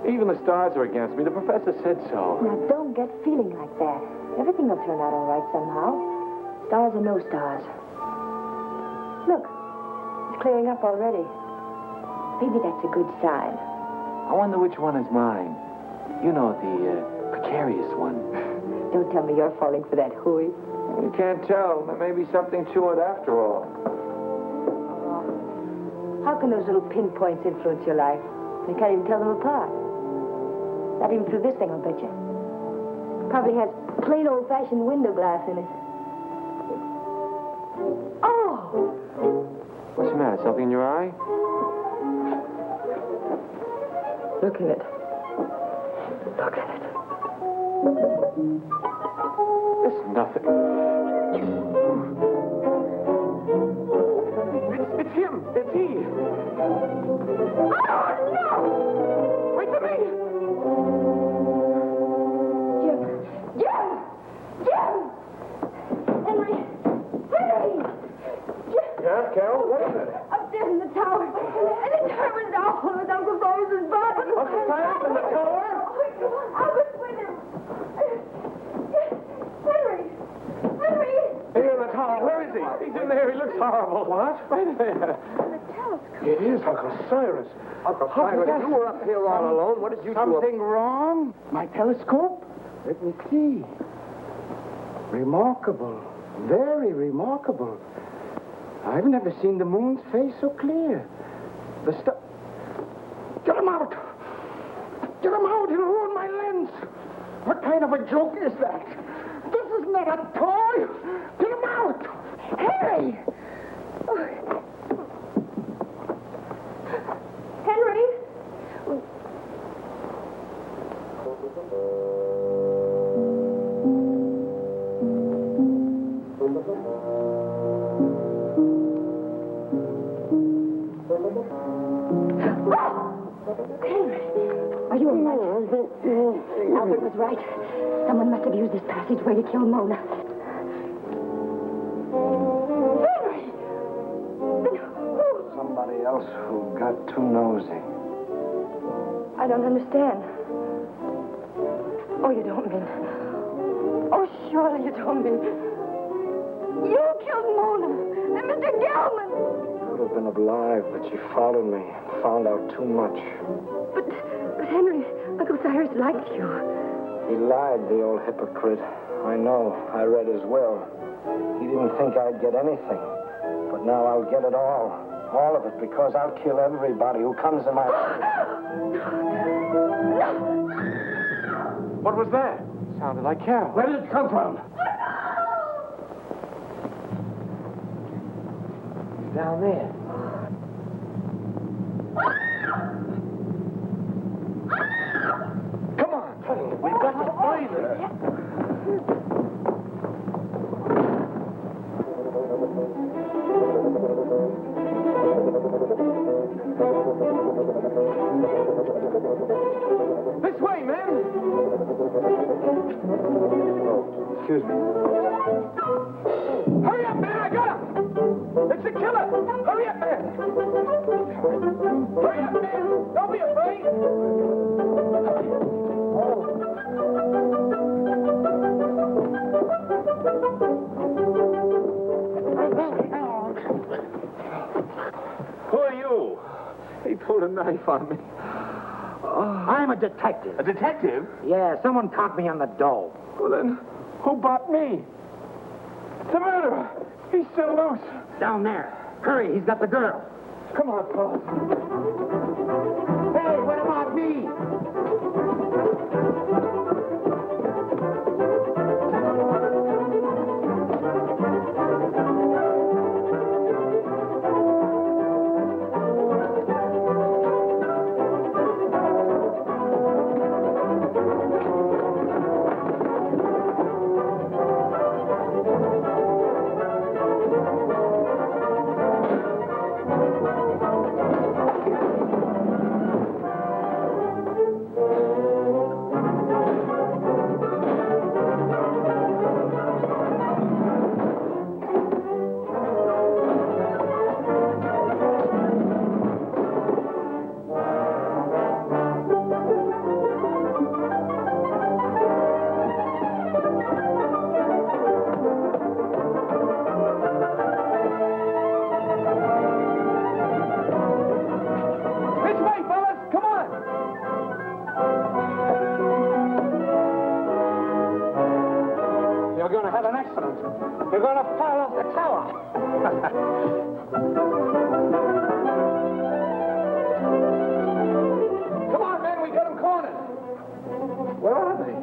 Even the stars are against me. The professor said so. Now, don't get feeling like that. Everything will turn out all right somehow. Stars or no stars. Look, it's clearing up already. Maybe that's a good sign. I wonder which one is mine. You know, the precarious one. Don't tell me you're falling for that hooey. You can't tell. There may be something to it after all. How can those little pinpoints influence your life? You can't even tell them apart. Not even through this thing, I'll bet you. Probably has plain old-fashioned window glass in it. Oh! What's the matter? Something in your eye? Look at it. Look at it. It's nothing. It's him. It's he. Oh, no! Wait for me! Jim! Henry! Yeah, Carol, what is it? Upstairs in the tower. And the tower was awful. It was there. He looks horrible. What? Right there. It is Uncle Cyrus. Uncle Cyrus, you were up here all alone. What did you do? Something wrong? My telescope? Let me see. Remarkable. Very remarkable. I've never seen the moon's face so clear. The stuff... Get him out! Get him out! He'll ruin my lens! What kind of a joke is that? This is not a toy! Get him out! Harry! Henry! Are you all right? Albert was right. Someone must have used this passageway to kill Mona. Henry! Somebody else who got too nosy. I don't understand. Oh, you don't mean... Oh, surely you don't mean... You killed Mona and Mr. Gelman! Could have been alive, but she followed me. Found out too much. But Henry, Uncle Cyrus liked you. He lied, the old hypocrite. I know. I read his will. He didn't think I'd get anything. But now I'll get it all. All of it, because I'll kill everybody who comes in my way. What was that? Sounded like Carol. Where did it come from? Down there. Come on, Tuttle. We've got to find her. This way, men! Oh, excuse me. Hurry up, man! I got him! It's the killer! Hurry up, man! Hurry up, man! Don't be afraid! Who are you? He pulled a knife on me. I'm a detective. A detective? Yeah, someone caught me on the dough. Well, then, who bought me? The murderer! He's still loose. Down there. Hurry, he's got the girl. Come on, fellas. Hey, what about me? You're going to fall off the tower. Come on, men, we got them cornered. Where are they?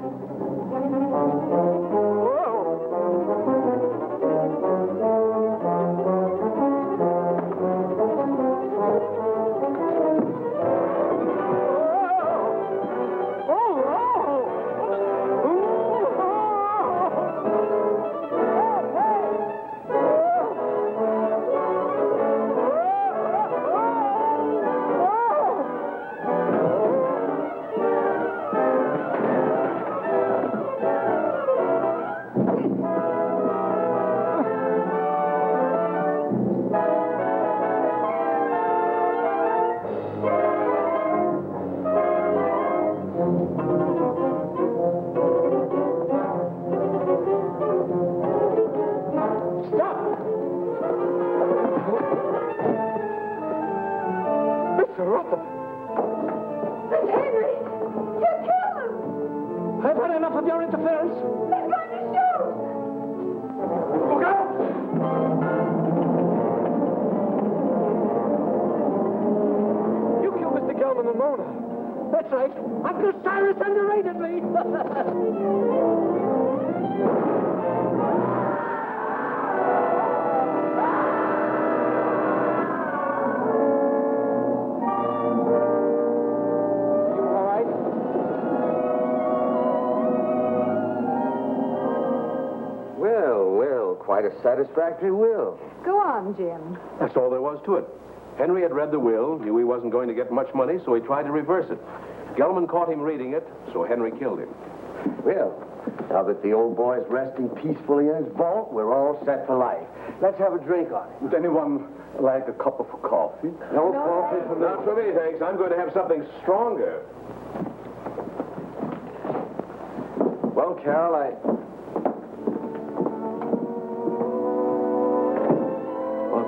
Yes. They're going to shoot! Look out! You killed Mr. Gelman and Mona. That's right. Uncle Cyrus underrated me. Well, quite a satisfactory will. Go on, Jim. That's all there was to it. Henry had read the will, knew he wasn't going to get much money, so he tried to reverse it. Gelman caught him reading it, so Henry killed him. Well, now that the old boy's resting peacefully in his vault, we're all set for life. Let's have a drink on it. Would anyone like a cup of coffee? No coffee for me. Not for me, thanks. I'm going to have something stronger. Well, Carol,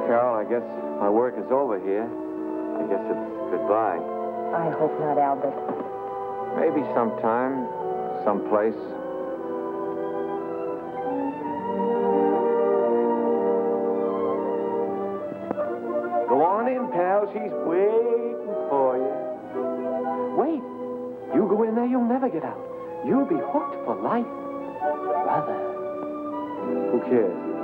Carol, I guess my work is over here. I guess it's goodbye. I hope not, Albert. Maybe sometime, someplace. Go on in, pal. She's waiting for you. Wait. You go in there, you'll never get out. You'll be hooked for life. Brother. Who cares?